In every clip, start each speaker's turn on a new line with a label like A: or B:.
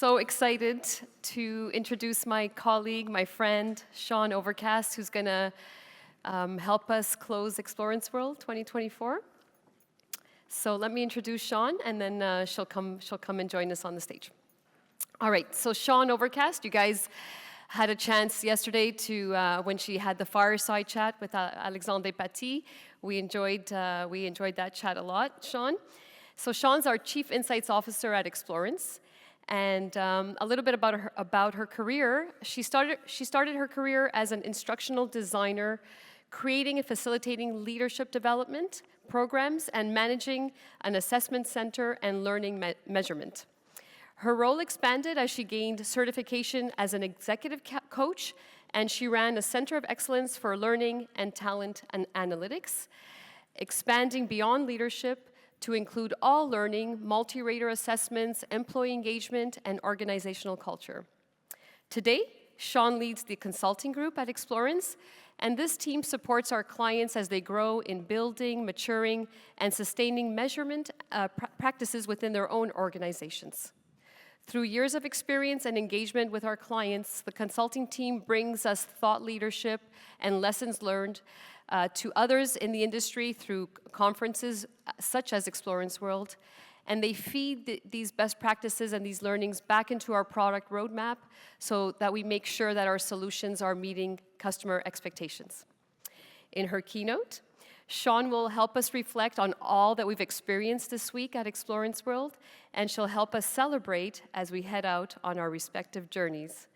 A: So excited to introduce my colleague, my friend, Shawn Overcast, who's going to help us close Explorance World 2024. So let me introduce Shawn, and then she'll come and join us on the stage. All right, so Shawn Overcast, you guys had a chance yesterday to, when she had the fireside chat with Alexandre Paty. We enjoyed that chat a lot, Shawn. So Shawn's our Chief Insights Officer at Explorance. And a little bit about her career. She started her career as an instructional designer, creating and facilitating leadership development programs and managing an assessment center and learning measurement. Her role expanded as she gained certification as an executive coach, and she ran a center of excellence for learning and talent and analytics, expanding beyond leadership to include all learning, multi-rater assessments, employee engagement, and organizational culture. Today, Shawn leads the consulting group at Explorance, and this team supports our clients as they grow in building, maturing, and sustaining measurement practices within their own organizations. Through years of experience and engagement with our clients, the consulting team brings us thought leadership and lessons learned to others in the industry through conferences such as Explorance World, and they feed these best practices and these learnings back into our product roadmap so that we make sure that our solutions are meeting customer expectations. In her keynote, Shawn will help us reflect on all that we've experienced this week at Explorance World, and she'll help us celebrate as we head out on our respective journeys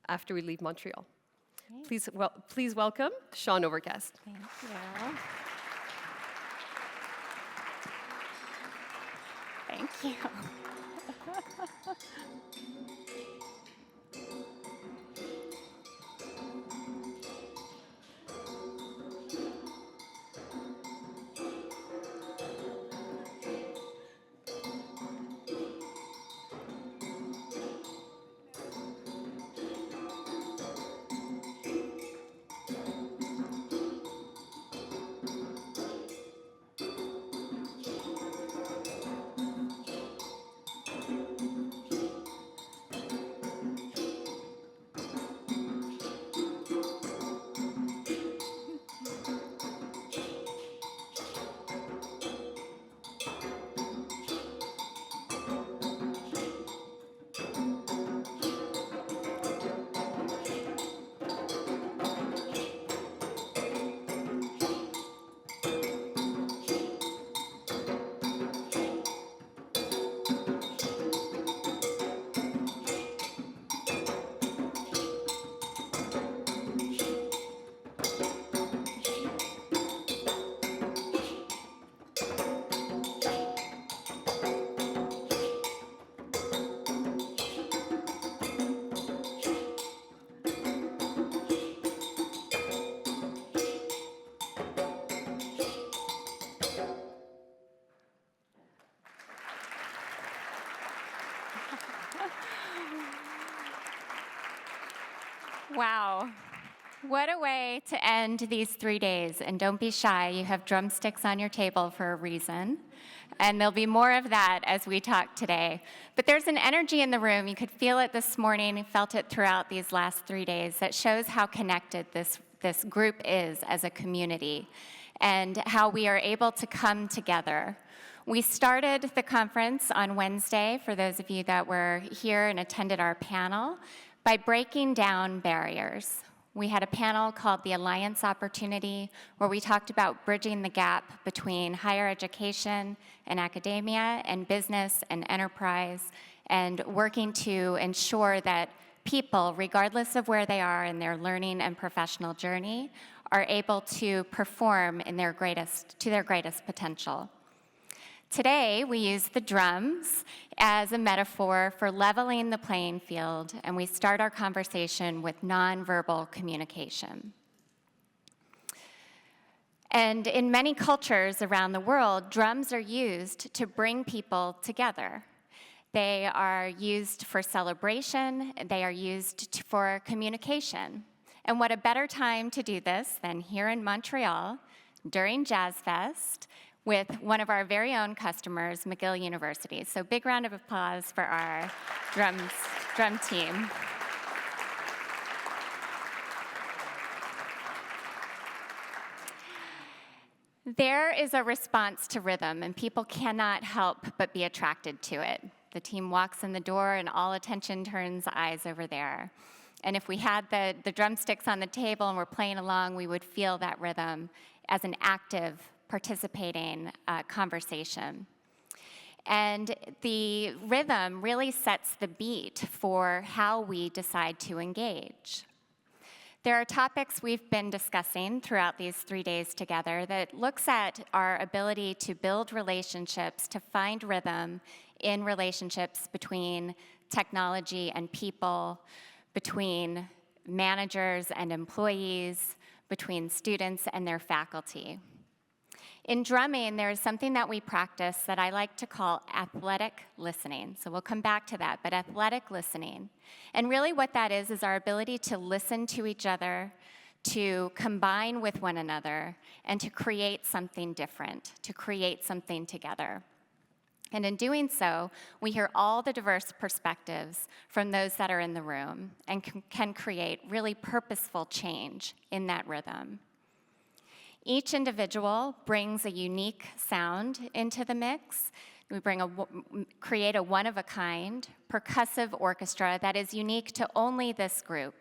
A: after we leave Montreal. Please welcome Shawn Overcast.
B: Thank you. Thank you. Wow. What a way to end these 3 days. And don't be shy, you have drumsticks on your table for a reason. And there'll be more of that as we talk today. But there's an energy in the room. You could feel it this morning. You felt it throughout these last 3 days that shows how connected this group is as a community and how we are able to come together. We started the conference on Wednesday, for those of you that were here and attended our panel, by breaking down barriers. We had a panel called the Alliance Opportunity, where we talked about bridging the gap between higher education and academia and business and enterprise, and working to ensure that people, regardless of where they are in their learning and professional journey, are able to perform to their greatest potential. Today, we use the drums as a metaphor for leveling the playing field, and we start our conversation with nonverbal communication. And in many cultures around the world, drums are used to bring people together. They are used for celebration, they are used for communication. And what a better time to do this than here in Montreal during Jazz Fest, with one of our very own customers, McGill University. So big round of applause for our drum team. There is a response to rhythm, and people cannot help but be attracted to it. The team walks in the door, and all attention turns eyes over there. And if we had the drumsticks on the table and we're playing along, we would feel that rhythm as an active, participating conversation. And the rhythm really sets the beat for how we decide to engage. There are topics we've been discussing throughout these 3 days together that looks at our ability to build relationships, to find rhythm in relationships between technology and people, between managers and employees, between students and their faculty. In drumming, there is something that we practice that I like to call athletic listening. So we'll come back to that, but athletic listening. And really what that is our ability to listen to each other, to combine with one another, and to create something different, to create something together. And in doing so, we hear all the diverse perspectives from those that are in the room and can create really purposeful change in that rhythm. Each individual brings a unique sound into the mix. We create a one-of-a-kind percussive orchestra that is unique to only this group,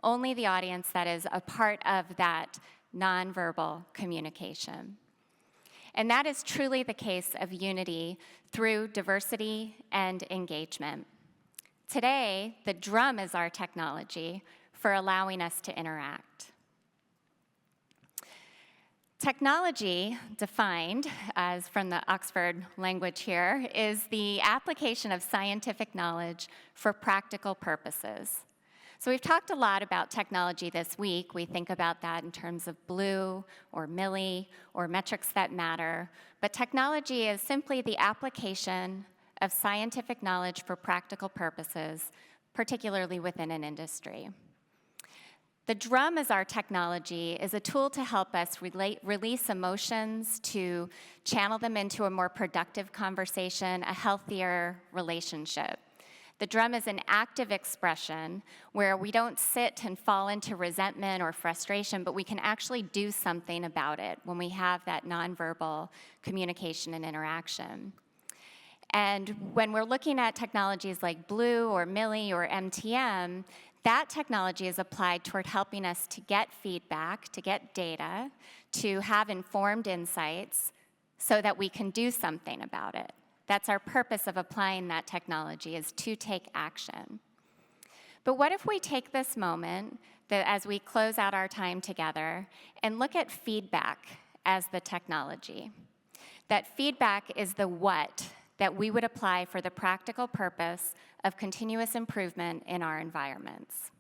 B: only the audience that is a part of that nonverbal communication. And that is truly the case of unity through diversity and engagement. Today, the drum is our technology for allowing us to interact. Technology, defined as from the Oxford language here, is the application of scientific knowledge for practical purposes. So we've talked a lot about technology this week. We think about that in terms of blue or milli or metrics that matter. But technology is simply the application of scientific knowledge for practical purposes, particularly within an industry. The drum as our technology is a tool to help us release emotions, to channel them into a more productive conversation, a healthier relationship. The drum is an active expression where we don't sit and fall into resentment or frustration, but we can actually do something about it when we have that nonverbal communication and interaction. And when we're looking at technologies like Blue or Milli or MTM, that technology is applied toward helping us to get feedback, to get data, to have informed insights so that we can do something about it. That's our purpose of applying that technology, is to take action. But what if we take this moment, as we close out our time together, and look at feedback as the technology? That feedback is the what that we would apply for the practical purpose of continuous improvement in our environments.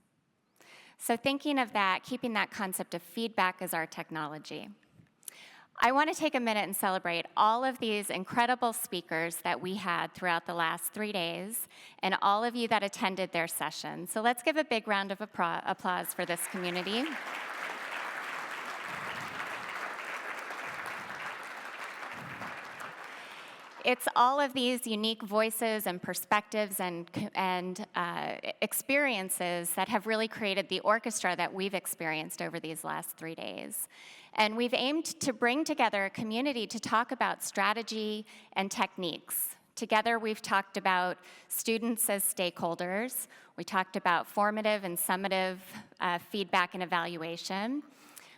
B: So thinking of that, keeping that concept of feedback as our technology, I want to take a minute and celebrate all of these incredible speakers that we had throughout the last 3 days and all of you that attended their session. So let's give a big round of applause for this community. It's all of these unique voices and perspectives and experiences that have really created the orchestra that we've experienced over these last 3 days. And we've aimed to bring together a community to talk about strategy and techniques. Together, we've talked about students as stakeholders. We talked about formative and summative feedback and evaluation.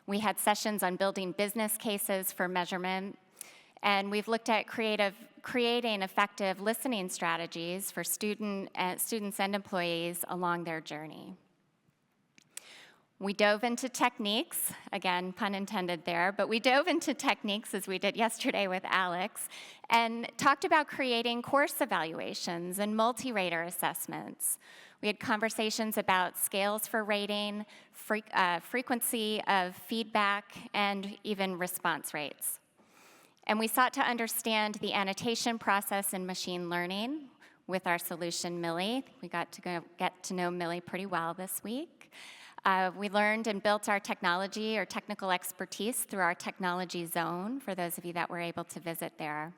B: We had sessions on building business cases for measurement. And we've looked at creating effective listening strategies for students and employees along their journey. We dove into techniques, again, pun intended there, but we dove into techniques as we did yesterday with Alex, and talked about creating course evaluations and multi-rater assessments. We had conversations about scales for rating, frequency of feedback, and even response rates. And we sought to understand the annotation process in machine learning with our solution, Milli. We got to get to know Milli pretty well this week. We learned and built our technology or technical expertise through our technology zone, for those of you that were able to visit there.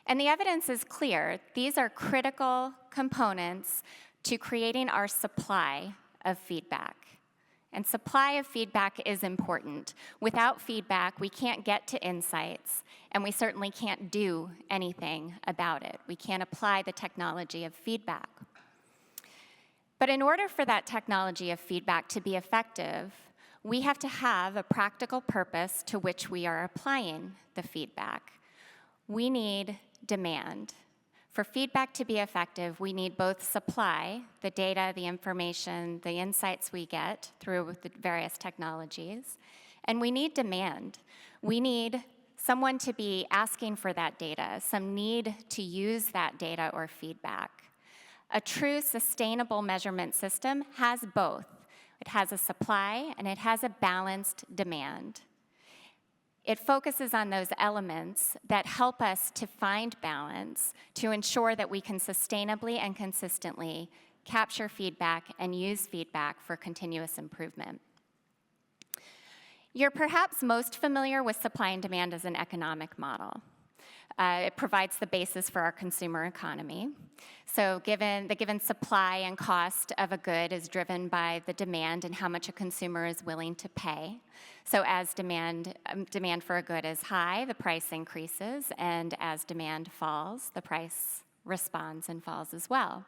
B: And the evidence is clear. These are critical components to creating our supply of feedback. And supply of feedback is important. Without feedback, we can't get to insights, and we certainly can't do anything about it. We can't apply the technology of feedback. But in order for that technology of feedback to be effective, we have to have a practical purpose to which we are applying the feedback. We need demand. For feedback to be effective, we need both supply, the data, the information, the insights we get through the various technologies, and we need demand. We need someone to be asking for that data, some need to use that data or feedback. A true sustainable measurement system has both. It has a supply and it has a balanced demand. It focuses on those elements that help us to find balance to ensure that we can sustainably and consistently capture feedback and use feedback for continuous improvement. You're perhaps most familiar with supply and demand as an economic model. It provides the basis for our consumer economy. So the given supply and cost of a good is driven by the demand and how much a consumer is willing to pay. So as demand for a good is high, the price increases, and as demand falls, the price responds and falls as well.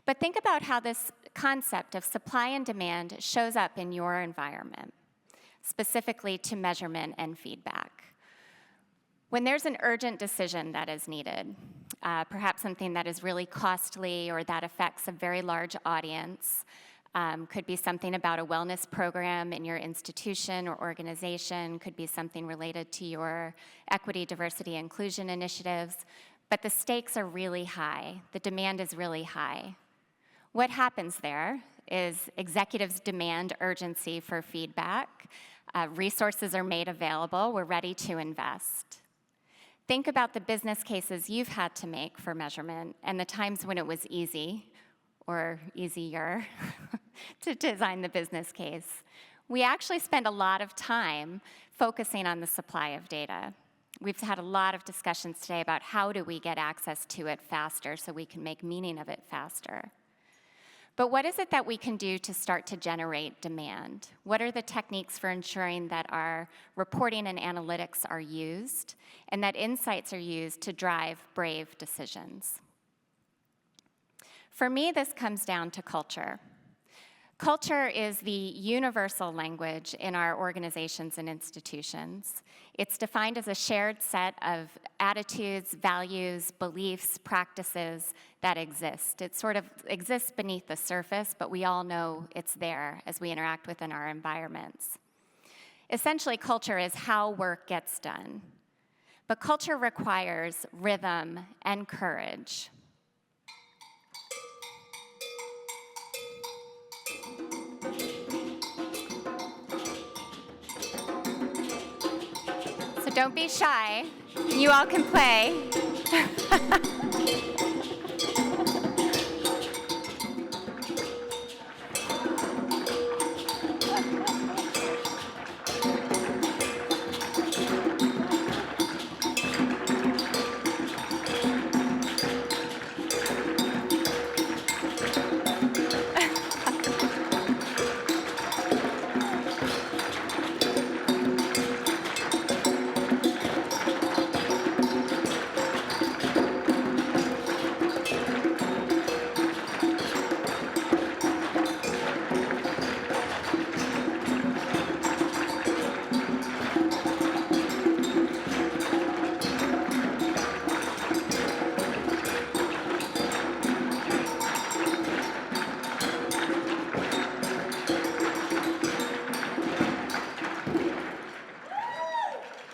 B: But think about how this concept of supply and demand shows up in your environment, specifically to measurement and feedback. When there's an urgent decision that is needed, perhaps something that is really costly or that affects a very large audience, could be something about a wellness program in your institution or organization, could be something related to your equity, diversity, inclusion initiatives, but the stakes are really high. The demand is really high. What happens there is executives demand urgency for feedback. Resources are made available. We're ready to invest. Think about the business cases you've had to make for measurement and the times when it was easy or easier to design the business case. We actually spend a lot of time focusing on the supply of data. We've had a lot of discussions today about how do we get access to it faster so we can make meaning of it faster. But what is it that we can do to start to generate demand? What are the techniques for ensuring that our reporting and analytics are used and that insights are used to drive brave decisions? For me, this comes down to culture. Culture is the universal language in our organizations and institutions. It's defined as a shared set of attitudes, values, beliefs, practices that exist. It sort of exists beneath the surface, but we all know it's there as we interact within our environments. Essentially, culture is how work gets done. But culture requires rhythm and courage. Don't be shy. You all can play.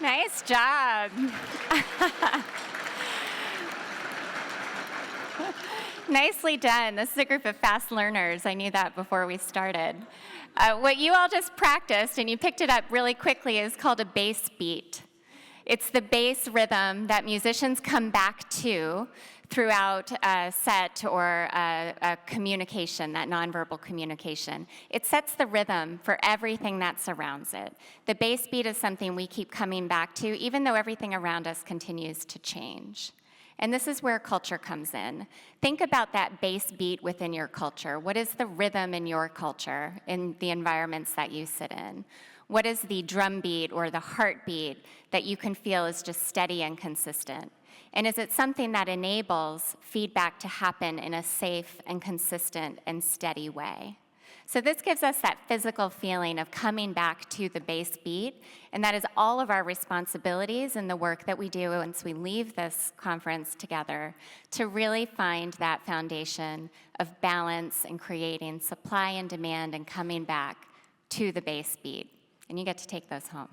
B: Nice job. Nicely done. This is a group of fast learners. I knew that before we started. What you all just practiced, and you picked it up really quickly, is called a bass beat. It's the bass rhythm that musicians come back to throughout a set or a communication, that nonverbal communication. It sets the rhythm for everything that surrounds it. The bass beat is something we keep coming back to, even though everything around us continues to change. And this is where culture comes in. Think about that bass beat within your culture. What is the rhythm in your culture, in the environments that you sit in? What is the drum beat or the heartbeat that you can feel is just steady and consistent? And is it something that enables feedback to happen in a safe and consistent and steady way? So this gives us that physical feeling of coming back to the bass beat, and that is all of our responsibilities in the work that we do once we leave this conference together to really find that foundation of balance and creating supply and demand and coming back to the bass beat. And you get to take those home.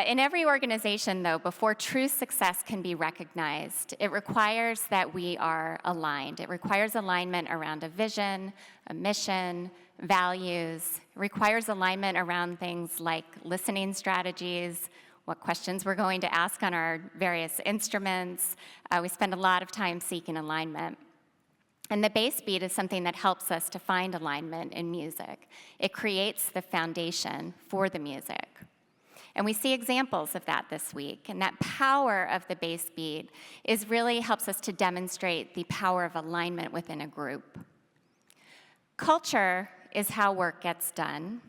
B: In every organization, though, before true success can be recognized, it requires that we are aligned. It requires alignment around a vision, a mission, values. It requires alignment around things like listening strategies, what questions we're going to ask on our various instruments. We spend a lot of time seeking alignment. And the bass beat is something that helps us to find alignment in music. It creates the foundation for the music. And we see examples of that this week. And that power of the bass beat really helps us to demonstrate the power of alignment within a group. Culture is how work gets done.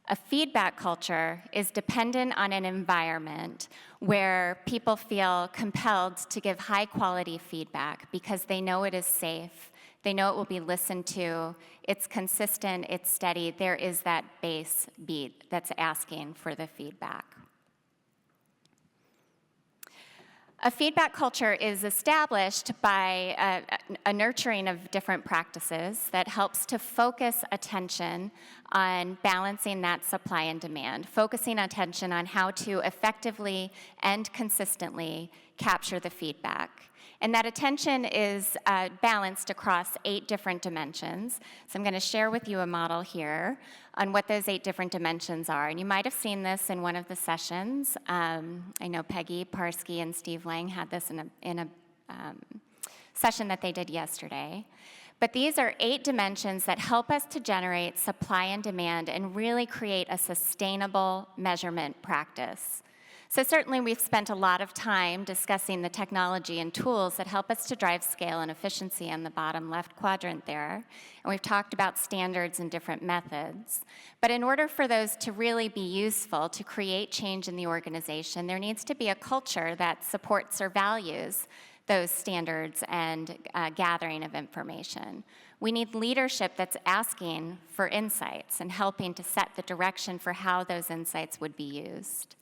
B: A feedback culture is dependent on an environment where people feel compelled to give high-quality feedback because they know it is safe, they know it will be listened to, it's consistent, it's steady, there is that bass beat that's asking for the feedback. A feedback culture is established by a nurturing of different practices that helps to focus attention on balancing that supply and demand, focusing attention on how to effectively and consistently capture the feedback. And that attention is balanced across 8 different dimensions. So I'm going to share with you a model here on what those 8 different dimensions are. And you might have seen this in one of the sessions. I know Peggy Parsky and Steve Lang had this in a session that they did yesterday. But these are 8 dimensions that help us to generate supply and demand and really create a sustainable measurement practice. So certainly we've spent a lot of time discussing the technology and tools that help us to drive scale and efficiency on the bottom left quadrant there. And we've talked about standards and different methods. But in order for those to really be useful to create change in the organization, there needs to be a culture that supports or values those standards and gathering of information. We need leadership that's asking for insights and helping to set the direction for how those insights would be used.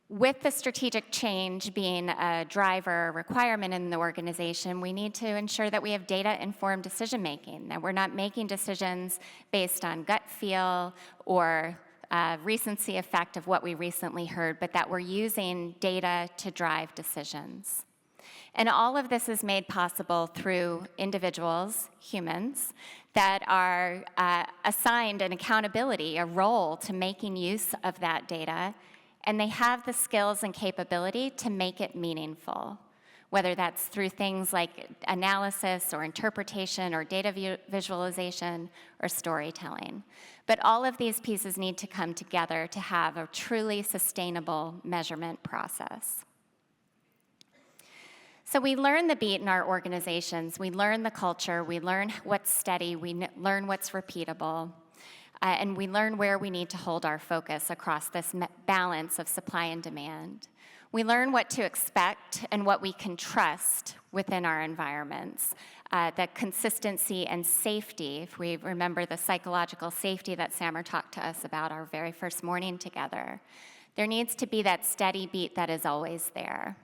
B: With the strategic change being a driver requirement in the organization, we need to ensure that we have data-informed decision-making, that we're not making decisions based on gut feel or recency effect of what we recently heard, but that we're using data to drive decisions. And all of this is made possible through individuals, humans, that are assigned an accountability, a role to making use of that data, and they have the skills and capability to make it meaningful, whether that's through things like analysis or interpretation or data visualization or storytelling. But all of these pieces need to come together to have a truly sustainable measurement process. So we learn the beat in our organizations, we learn the culture, we learn what's steady, we learn what's repeatable, and we learn where we need to hold our focus across this balance of supply and demand. We learn what to expect and what we can trust within our environments. The consistency and safety, if we remember the psychological safety that Samer talked to us about our very first morning together, there needs to be that steady beat that is always there.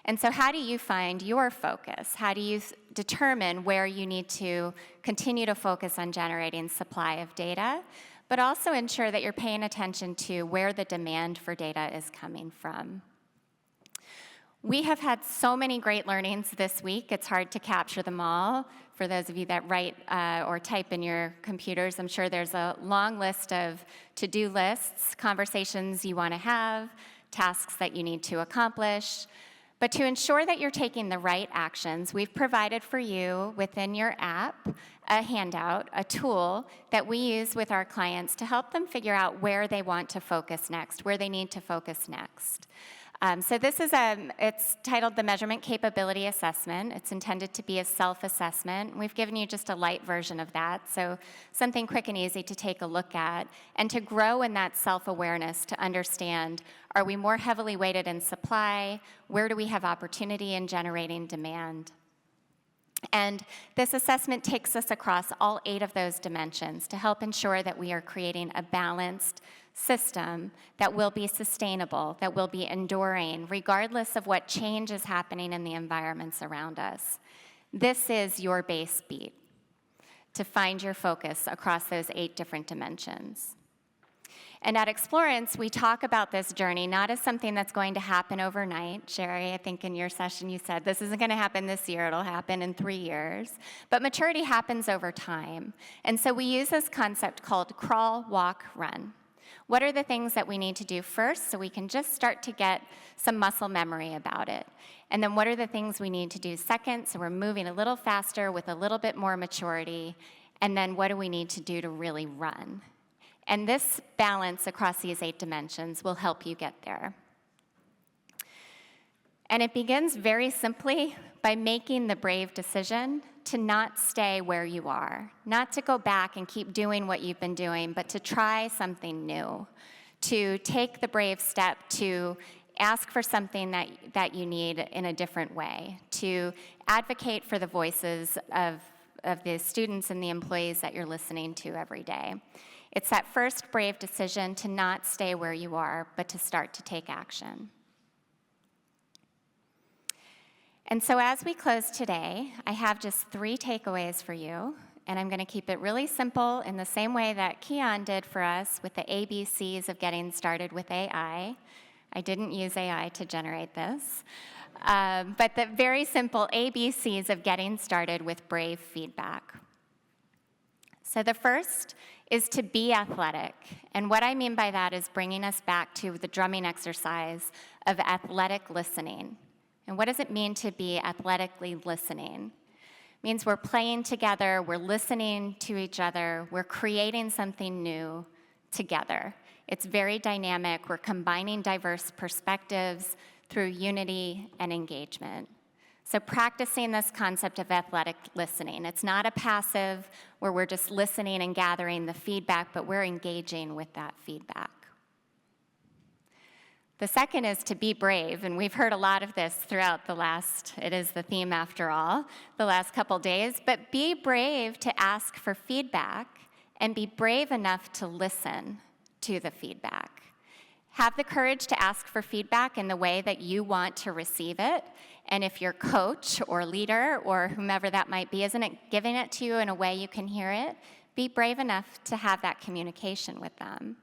B: And so how do you find your focus? How do you determine where you need to continue to focus on generating supply of data, but also ensure that you're paying attention to where the demand for data is coming from? We have had so many great learnings this week, it's hard to capture them all. For those of you that write or type in your computers, I'm sure there's a long list of to-do lists, conversations you want to have, tasks that you need to accomplish. But to ensure that you're taking the right actions, we've provided for you within your app a handout, a tool that we use with our clients to help them figure out where they want to focus next, where they need to focus next. So this is it's titled the Measurement Capability Assessment. It's intended to be a self-assessment. We've given you just a light version of that, so something quick and easy to take a look at and to grow in that self-awareness to understand, are we more heavily weighted in supply? Where do we have opportunity in generating demand? And this assessment takes us across all 8 of those dimensions to help ensure that we are creating a balanced system that will be sustainable, that will be enduring, regardless of what change is happening in the environments around us. This is your base beat to find your focus across those 8 different dimensions. And at Explorance, we talk about this journey not as something that's going to happen overnight. Sherry, I think in your session you said, this isn't going to happen this year, it'll happen in 3 years. But maturity happens over time. And so we use this concept called crawl, walk, run. What are the things that we need to do first so we can just start to get some muscle memory about it? And then what are the things we need to do second so we're moving a little faster with a little bit more maturity? And then what do we need to do to really run? And this balance across these 8 dimensions will help you get there. And it begins very simply by making the brave decision to not stay where you are, not to go back and keep doing what you've been doing, but to try something new, to take the brave step to ask for something that you need in a different way, to advocate for the voices of the students and the employees that you're listening to every day. It's that first brave decision to not stay where you are, but to start to take action. And so as we close today, I have just 3 takeaways for you, and I'm going to keep it really simple in the same way that Keon did for us with the ABCs of getting started with AI. I didn't use AI to generate this, but the very simple ABCs of getting started with brave feedback. So the first is to be athletic. And what I mean by that is bringing us back to the drumming exercise of athletic listening. And what does it mean to be athletically listening? It means we're playing together, we're listening to each other, we're creating something new together. It's very dynamic. We're combining diverse perspectives through unity and engagement. So practicing this concept of athletic listening. It's not a passive where we're just listening and gathering the feedback, but we're engaging with that feedback. The second is to be brave, and we've heard a lot of this throughout it is the theme after all, the last couple days, but be brave to ask for feedback and be brave enough to listen to the feedback. Have the courage to ask for feedback in the way that you want to receive it, and if your coach or leader or whomever that might be isn't giving it to you in a way you can hear it, be brave enough to have that communication with them.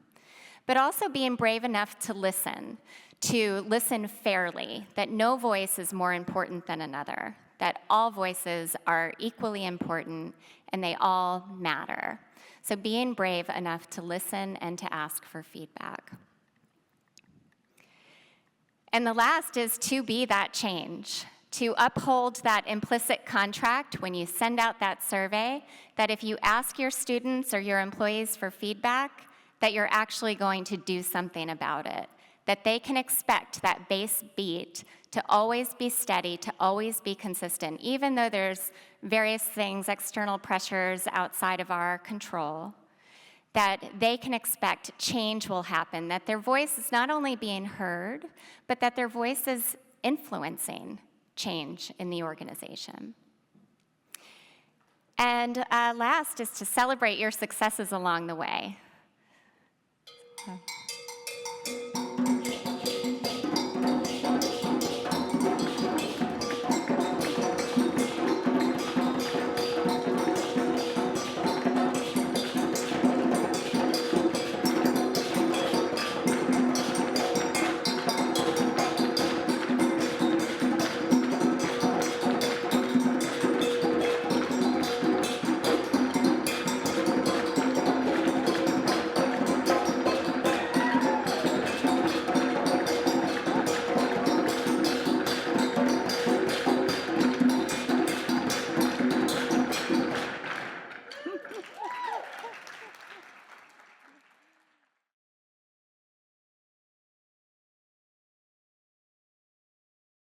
B: But also being brave enough to listen fairly, that no voice is more important than another, that all voices are equally important and they all matter. So being brave enough to listen and to ask for feedback. And the last is to be that change, to uphold that implicit contract when you send out that survey, that if you ask your students or your employees for feedback, that you're actually going to do something about it, that they can expect that base beat to always be steady, to always be consistent, even though there's various things, external pressures outside of our control, that they can expect change will happen, that their voice is not only being heard, but that their voice is influencing change in the organization. And last is to celebrate your successes along the way.